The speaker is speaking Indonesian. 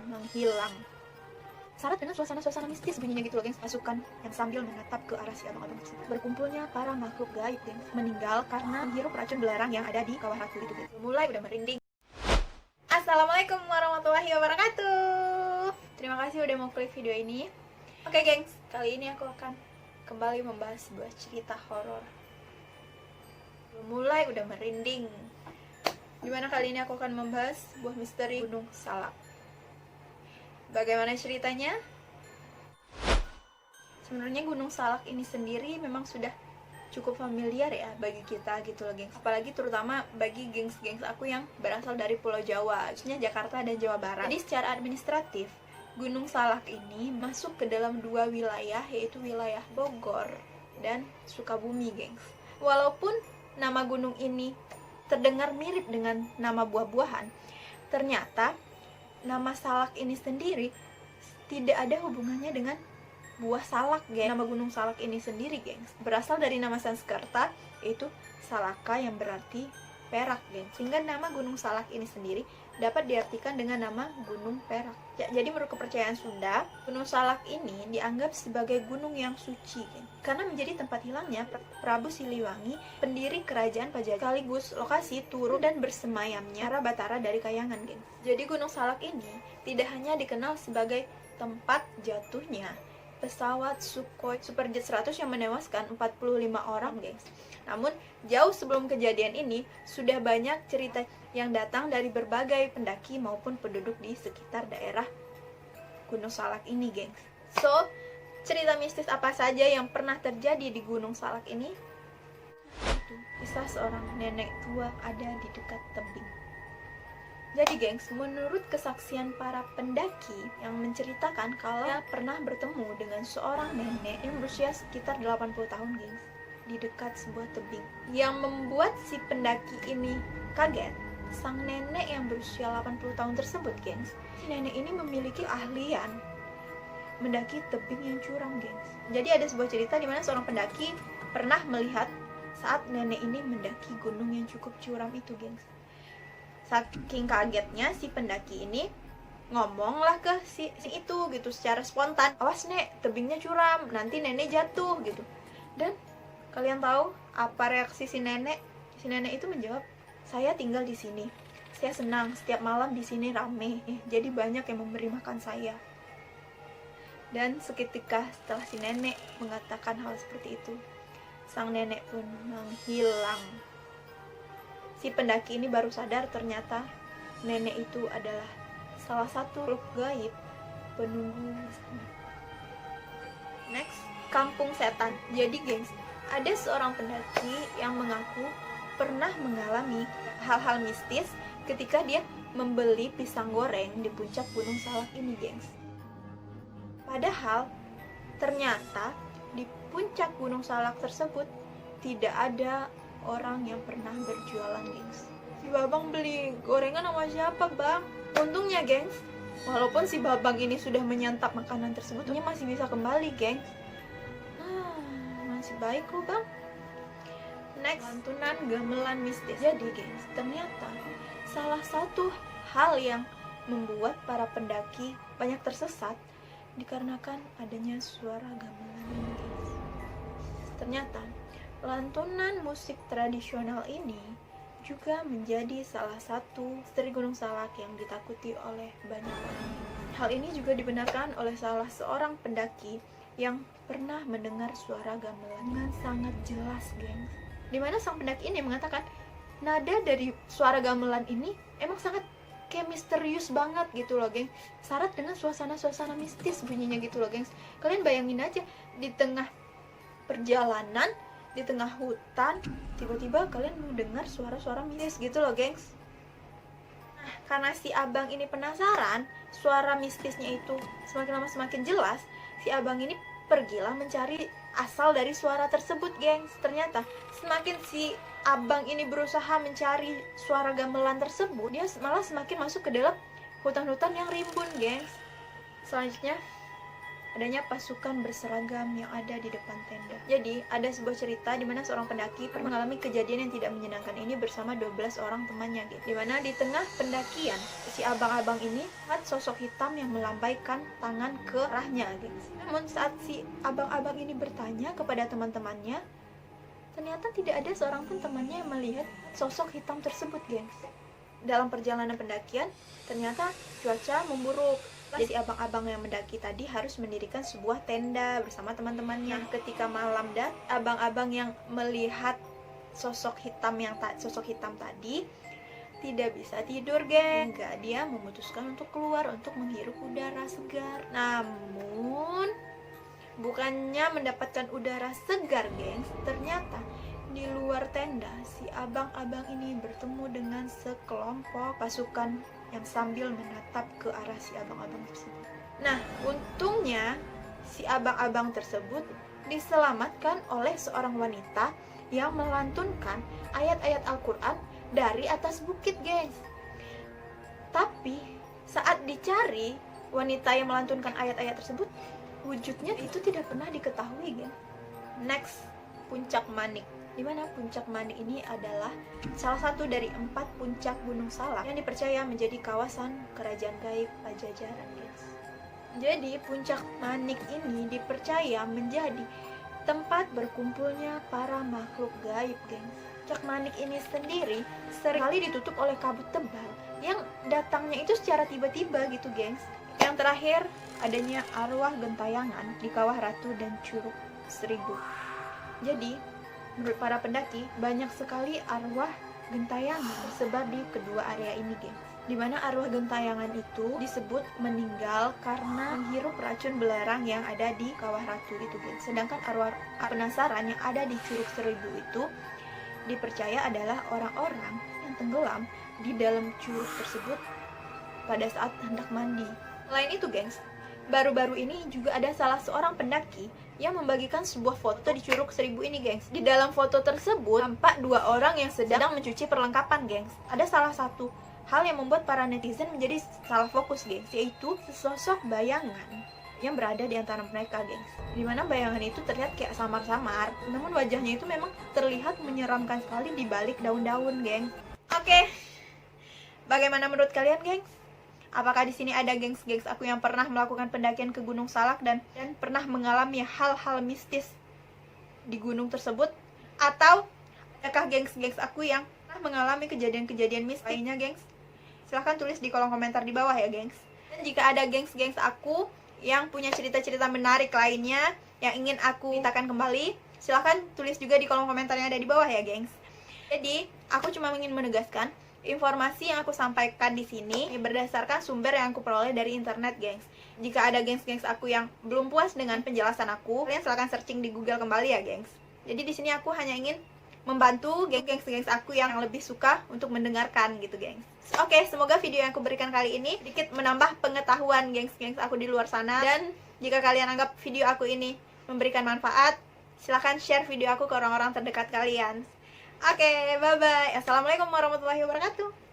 menghilang. Syarat dengan suasana-suasana mistis bunyinya gitu loh gengs. Pasukan yang sambil menatap ke arah si abang-abang tersebut. Berkumpulnya para makhluk gaib gengs, meninggal karena menghirup racun belerang yang ada di kawah ratu itu gengs. Mulai udah merinding. Assalamualaikum warahmatullahi wabarakatuh. Terima kasih udah mau klik video ini. Oke gengs, kali ini aku akan kembali membahas sebuah cerita horor. Mulai udah merinding. Dimana kali ini aku akan membahas sebuah misteri Gunung Salak. Bagaimana ceritanya? Sebenarnya Gunung Salak ini sendiri memang sudah cukup familiar ya bagi kita gitu loh gengs. Apalagi terutama bagi gengs-gengs aku yang berasal dari Pulau Jawa, khususnya Jakarta dan Jawa Barat. Jadi secara administratif, Gunung Salak ini masuk ke dalam dua wilayah, yaitu wilayah Bogor dan Sukabumi gengs. Walaupun nama gunung ini terdengar mirip dengan nama buah-buahan, ternyata nama salak ini sendiri tidak ada hubungannya dengan buah salak, geng. Nama gunung salak ini sendiri, gengs, berasal dari nama Sanskerta, yaitu salaka yang berarti perak, geng. Sehingga nama gunung salak ini sendiri dapat diartikan dengan nama gunung perak. Ya, jadi menurut kepercayaan Sunda, gunung salak ini dianggap sebagai gunung yang suci, geng, karena menjadi tempat hilangnya Prabu Siliwangi, pendiri kerajaan Pajajaran, sekaligus lokasi turun dan bersemayamnya para Batara dari Kayangan, geng. Jadi gunung salak ini tidak hanya dikenal sebagai tempat jatuhnya pesawat Sukhoi Superjet 100 yang menewaskan 45 orang, gengs. Namun, jauh sebelum kejadian ini, sudah banyak cerita yang datang dari berbagai pendaki maupun penduduk di sekitar daerah Gunung Salak ini, gengs. So, cerita mistis apa saja yang pernah terjadi di Gunung Salak ini? Itu kisah seorang nenek tua ada di dekat tebing. Jadi gengs, menurut kesaksian para pendaki yang menceritakan kalau pernah bertemu dengan seorang nenek yang berusia sekitar 80 tahun, gengs, di dekat sebuah tebing. Yang membuat si pendaki ini kaget, sang nenek yang berusia 80 tahun tersebut, gengs, si nenek ini memiliki keahlian mendaki tebing yang curam, gengs. Jadi ada sebuah cerita di mana seorang pendaki pernah melihat saat nenek ini mendaki gunung yang cukup curam itu, gengs. Saking kagetnya si pendaki ini ngomonglah ke si itu gitu secara spontan, awas nek, tebingnya curam, nanti nenek jatuh gitu. Dan kalian tahu apa reaksi si nenek? Si nenek itu menjawab, saya tinggal di sini, saya senang setiap malam di sini rame, jadi banyak yang memberi makan saya. Dan seketika setelah si nenek mengatakan hal seperti itu, sang nenek pun menghilang. Si pendaki ini baru sadar ternyata nenek itu adalah salah satu makhluk gaib penunggu. Next, kampung setan. Jadi gengs, ada seorang pendaki yang mengaku pernah mengalami hal-hal mistis ketika dia membeli pisang goreng di puncak Gunung Salak ini, gengs. Padahal ternyata di puncak Gunung Salak tersebut tidak ada orang yang pernah berjualan, gengs. Si babang beli gorengan sama siapa, bang? Untungnya, gengs, walaupun si babang ini sudah menyantap makanan tersebut, dia masih bisa kembali, gengs. Masih baik kok, bang. Next, lantunan gamelan mistis. Jadi, gengs, ternyata salah satu hal yang membuat para pendaki banyak tersesat dikarenakan adanya suara gamelan ini, gengs. Ternyata lantunan musik tradisional ini juga menjadi salah satu misteri Gunung Salak yang ditakuti oleh banyak orang. Hal ini juga dibenarkan oleh salah seorang pendaki yang pernah mendengar suara gamelan dengan sangat jelas, gengs. Dimana sang pendaki ini mengatakan nada dari suara gamelan ini emang sangat kayak misterius banget gitu loh, gengs. Syarat dengan suasana-suasana mistis bunyinya gitu loh, gengs. Kalian bayangin aja di tengah perjalanan, di tengah hutan, tiba-tiba kalian mendengar suara-suara mistis gitu loh, gengs. Nah, karena si abang ini penasaran suara mistisnya itu semakin lama semakin jelas, si abang ini pergilah mencari asal dari suara tersebut, gengs. Ternyata semakin si abang ini berusaha mencari suara gamelan tersebut, dia malah semakin masuk ke dalam hutan-hutan yang rimbun, gengs. Selanjutnya adanya pasukan berseragam yang ada di depan tenda. Jadi, ada sebuah cerita di mana seorang pendaki pernah mengalami kejadian yang tidak menyenangkan ini bersama 12 orang temannya, gitu. Di mana di tengah pendakian, si abang-abang ini lihat sosok hitam yang melambaikan tangan ke arahnya, gitu. Namun saat si abang-abang ini bertanya kepada teman-temannya, ternyata tidak ada seorang pun temannya yang melihat sosok hitam tersebut, gengs. Dalam perjalanan pendakian, ternyata cuaca memburuk. Jadi abang-abang yang mendaki tadi harus mendirikan sebuah tenda bersama teman-temannya. Ketika malam dan abang-abang yang melihat sosok hitam tadi tidak bisa tidur, geng. Hingga dia memutuskan untuk keluar untuk menghirup udara segar. Namun bukannya mendapatkan udara segar, gengs, ternyata di luar tenda si abang-abang ini bertemu dengan sekelompok pasukan yang sambil menatap ke arah si abang-abang tersebut. Nah, untungnya si abang-abang tersebut diselamatkan oleh seorang wanita yang melantunkan ayat-ayat Al-Quran dari atas bukit, gengs. Tapi saat dicari wanita yang melantunkan ayat-ayat tersebut, wujudnya itu tidak pernah diketahui, gengs. Next, Puncak Manik. Di mana Puncak Manik ini adalah salah satu dari 4 puncak Gunung Salak yang dipercaya menjadi kawasan kerajaan gaib Pajajaran, guys. Jadi Puncak Manik ini dipercaya menjadi tempat berkumpulnya para makhluk gaib, gengs. Puncak Manik ini sendiri seringkali ditutup oleh kabut tebal yang datangnya itu secara tiba-tiba gitu, gengs. Yang terakhir, adanya arwah gentayangan di Kawah Ratu dan Curug Seribu. Jadi menurut para pendaki, banyak sekali arwah gentayangan tersebar di kedua area ini, gengs. Dimana arwah gentayangan itu disebut meninggal karena menghirup racun belerang yang ada di Kawah Ratu itu, gengs. Sedangkan arwah penasaran yang ada di Curug Seribu itu dipercaya adalah orang-orang yang tenggelam di dalam curug tersebut pada saat hendak mandi. Selain itu, gengs, baru-baru ini juga ada salah seorang pendaki yang membagikan sebuah foto di Curug Seribu ini, gengs. Di dalam foto tersebut tampak 2 orang yang sedang mencuci perlengkapan, gengs. Ada salah satu hal yang membuat para netizen menjadi salah fokus, gengs, yaitu sesosok bayangan yang berada di antara mereka, gengs. Dimana bayangan itu terlihat kayak samar-samar, namun wajahnya itu memang terlihat menyeramkan sekali di balik daun-daun, gengs. Oke, bagaimana menurut kalian, gengs? Apakah di sini ada gengs-gengs aku yang pernah melakukan pendakian ke Gunung Salak dan pernah mengalami hal-hal mistis di gunung tersebut? Atau adakah gengs-gengs aku yang pernah mengalami kejadian-kejadian mistis lainnya, gengs? Silahkan tulis di kolom komentar di bawah ya, gengs. Dan jika ada gengs-gengs aku yang punya cerita-cerita menarik lainnya yang ingin aku mintakan kembali, silahkan tulis juga di kolom komentar yang ada di bawah ya, gengs. Jadi, aku cuma ingin menegaskan informasi yang aku sampaikan di sini berdasarkan sumber yang aku peroleh dari internet, gengs. Jika ada gengs-gengs aku yang belum puas dengan penjelasan aku, kalian silahkan searching di Google kembali ya, gengs. Jadi di sini aku hanya ingin membantu gengs-gengs aku yang lebih suka untuk mendengarkan gitu, gengs. Oke, semoga video yang aku berikan kali ini sedikit menambah pengetahuan gengs-gengs aku di luar sana. Dan jika kalian anggap video aku ini memberikan manfaat, silahkan share video aku ke orang-orang terdekat kalian. Oke, bye-bye. Assalamualaikum warahmatullahi wabarakatuh.